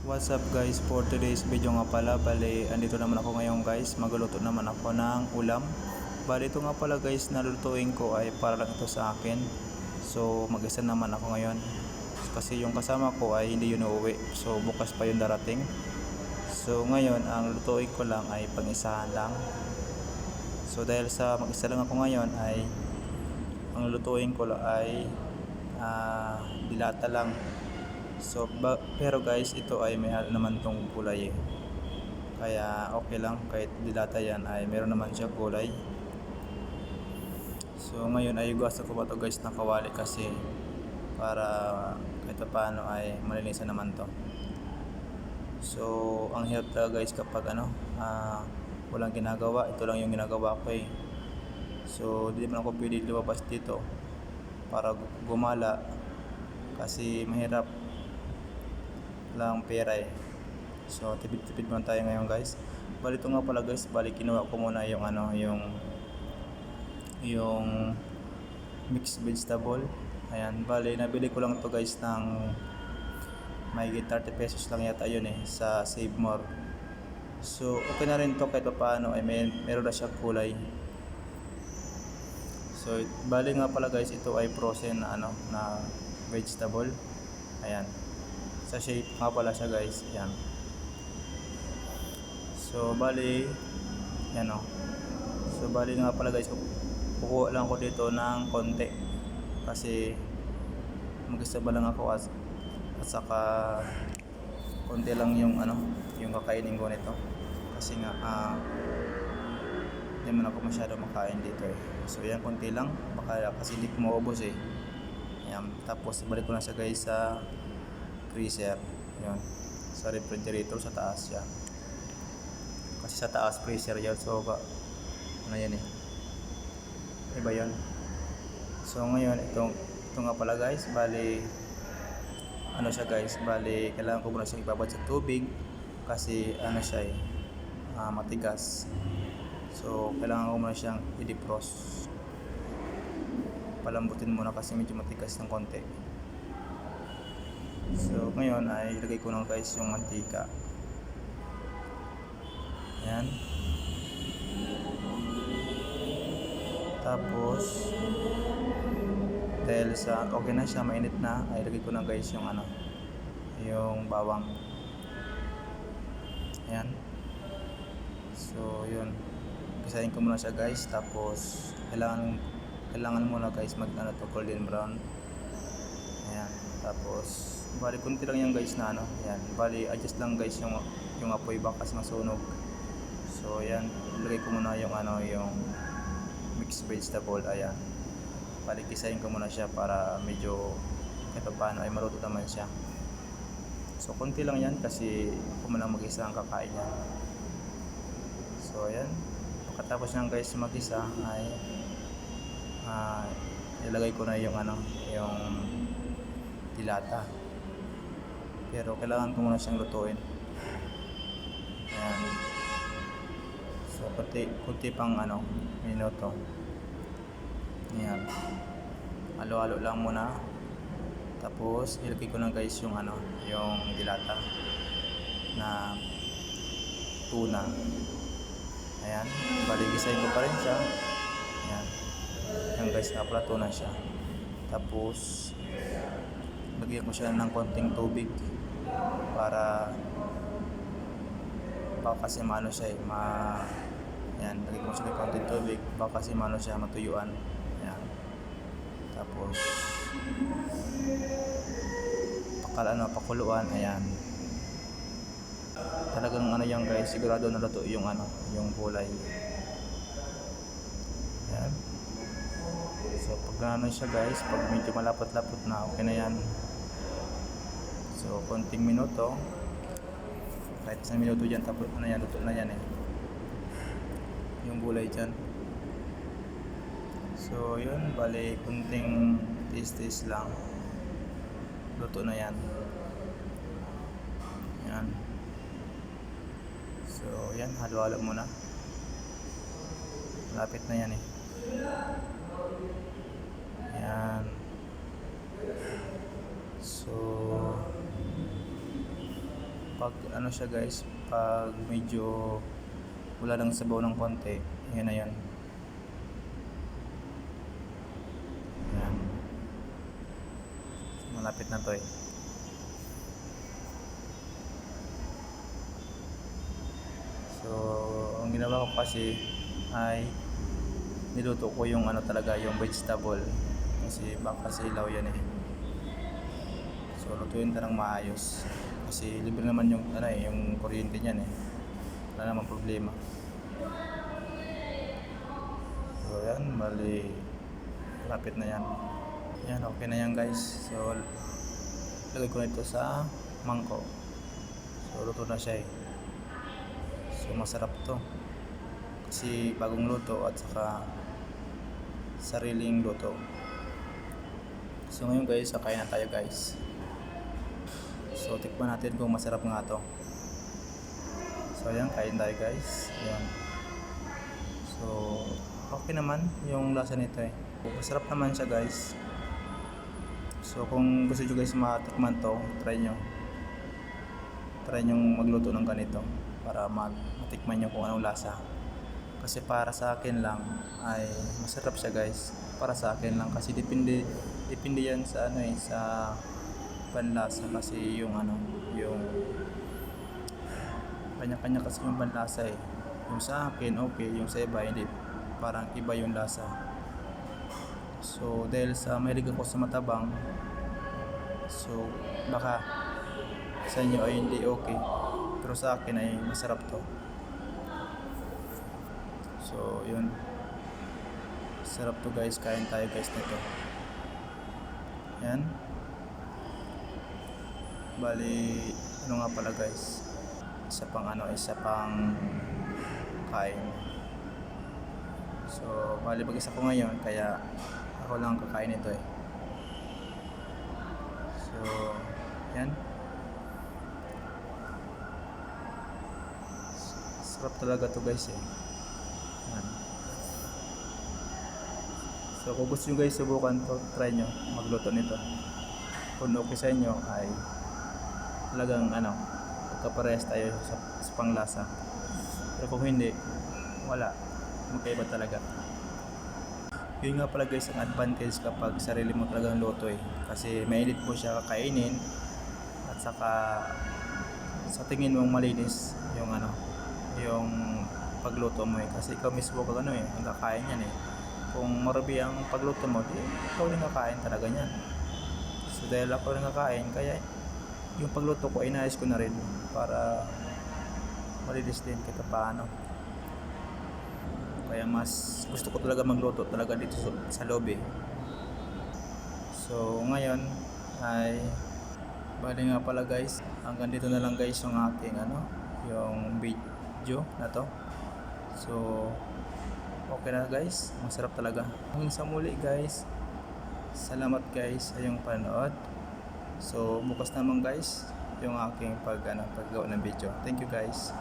What's up guys, for today's video nga pala, bali andito naman ako ngayon guys, magluluto naman ako ng ulam. Bali ito nga pala guys, nalutuin ko ay para lang ito sa akin. So mag-isa naman ako ngayon kasi yung kasama ko ay hindi yun uuwi, so bukas pa yun darating. So ngayon ang lutuin ko lang ay pang-isahan lang. So dahil sa mag-isa lang ako ngayon ay ang lutuin ko lang ay dilata lang. So pero guys, ito ay may naman tong gulay kaya okay lang, kahit dilata yan ay meron naman siya gulay. So ngayon ay gusto ko pa to guys na kawali kasi para kahit paano ay malinisan naman to. So ang hirap talaga guys kapag walang ginagawa, ito lang yung ginagawa ko eh. So hindi naman ako pwede lumabas dito para gumala kasi mahirap lang pera eh. So tipid-tipid muna tayo ngayon guys. Bali ito nga pala guys, bali kinuha ko muna yung yung mixed vegetable. Ayan, bali nabili ko lang to guys ng may 30 pesos lang yata yun eh sa Save More. So okay na rin to kahit paano ay meron na siya kulay. So bali nga pala guys, ito ay frozen na vegetable. Ayan, sa shape nga pala siya guys. Ayan. So bali yan o. So bali nga pala guys, kukuha lang ko dito ng konti kasi mag-isaba lang ako at saka konti lang yung yung kakainin ko nito kasi nga hindi man ako masyado makain dito eh. So yan, konti lang baka kasi hindi ko maubos eh. Ayan, tapos balik ko na siya guys sa freezer. Yun, sa refrigerator sa taas siya kasi sa taas freezer yan. So yan eh, iba yun. So ngayon ito nga pala guys, bali siya guys, bali kailangan ko muna siyang ibabad sa tubig kasi siya eh matigas. So kailangan ko muna siyang i-defrost, palambutin muna kasi medyo matigas ng konti. So ngayon ay ilagay ko na guys yung mantika. Ayan. Tapos dahil sa okay na siya, mainit na, ay ilagay ko na guys yung yung bawang. Ayan. So yun, gisahin ko muna siya guys. Tapos kailangan muna guys to golden brown. Ayan. Tapos bali kunti lang yan guys na yan, bali adjust lang guys yung apoy baka kasi masunog. So yan, ilagay ko muna yung yung mixed vegetable. Ayan, bali gisahin ko muna siya para medyo kahit paano ay maluto naman siya. So kunti lang yan kasi ako man lang mag-isa ang kakain yan. So ayan, pagkatapos ng guys mag-isa ay ilagay ko na yung yung dilata. Pero kailangan ko muna siyang lutuin. Ayan. So kunti pang minuto. Ayan, halo-halo lang muna. Tapos ilagay ko na guys yung yung dilata na tuna. Ayan, baligisahin ko pa rin siya. Ayan, yung guys, pala tuna siya. Tapos lagyan ko siya ng konting tubig para baka kasi siya eh ayan, lagyan ko siya ng konting tubig baka kasi siya matuyuan. Ayan, tapos pakuluan. Ayan, talagang yan guys, sigurado na luto yung yung gulay. Ayan. So pag siya guys, pag medyo malapot-lapot na, okay na yan. So konting minuto, kahit isang minuto dyan, tapos yan, luto na yan eh yung gulay dyan. So yun, bali kunting taste lang, luto na yan. Yan. So yan, halo-halo muna, malapit na yan eh. Yan. So pag ano siya guys, pag medyo wala lang sabaw ng konti, yan na yan. Yan. Malapit na to eh. So, ang ginawa ko kasi ay niluto ko yung ano talaga, yung vegetable. Kasi baka silaw yan eh. So, lutuin ta ng maayos. Kasi libre naman yung ano eh, yung kuryente niyan eh. Wala namang problema. So, yan, bali lapit na yan. Yan, okay na yan guys. So, lagay ko na ito sa mangkok. So, luto na siya eh. So, masarap to. Kasi bagong luto at saka sariling luto. So, ngayon guys, kakain na tayo guys. So, tikman natin kung masarap nga to. So, ayan, kain tayo guys. Ayan. So, okay naman yung lasa nito eh. Masarap naman siya guys. So, kung gusto nyo guys matikman to, try nyo magluto ng ganito para matikman nyo kung anong lasa. Kasi para sa akin lang ay masarap siya guys. Para sa akin lang kasi depende yan sa ano eh, sa panlasa kasi yung ano, yung kanya-kanya kasi yung panlasa eh. Yung sa akin okay, yung sa iba hindi, parang iba yung lasa. So dahil sa mahilig ako sa matabang, so baka sa inyo ay hindi okay, pero sa akin ay masarap to. So yun, sarap to guys, kain tayo guys nito. Yan, bali ano nga pala guys, isa pang kain. So bali mag-isa ko ngayon kaya ako lang kakain ito eh. So yan, sarap talaga to guys eh. Yan. So kung gusto nyo guys subukan to, try nyo magluto nito. Kung okay sa inyo ay talagang ano, pagkaparehas tayo sa panglasa. Pero kung hindi, wala, magkaiba talaga. Yun nga pala guys ang advantage kapag sarili mo talagang luto eh. Kasi mainit mo siya kakainin at saka sa tingin mong malinis yung ano, yung pagluto mo eh. Kasi ikaw mismo kag ano eh, ang kakain yan eh. Kung marabi ang pagluto mo, di ikaw rin kakain talaga yan. So dahil ako rin kakain, kaya yung pagluto ko inayos ko na rin para malinis din kita paano. Kaya mas gusto ko talaga magluto talaga dito sa loob eh. So ngayon ay bali nga pala guys, hanggang dito na lang guys yung ating ano, yung video na to. So okay na guys, masarap talaga. Hanggang sa muli guys, salamat guys sa iyong panood. So bukas naman guys yung aking paggawa ng video. Thank you guys.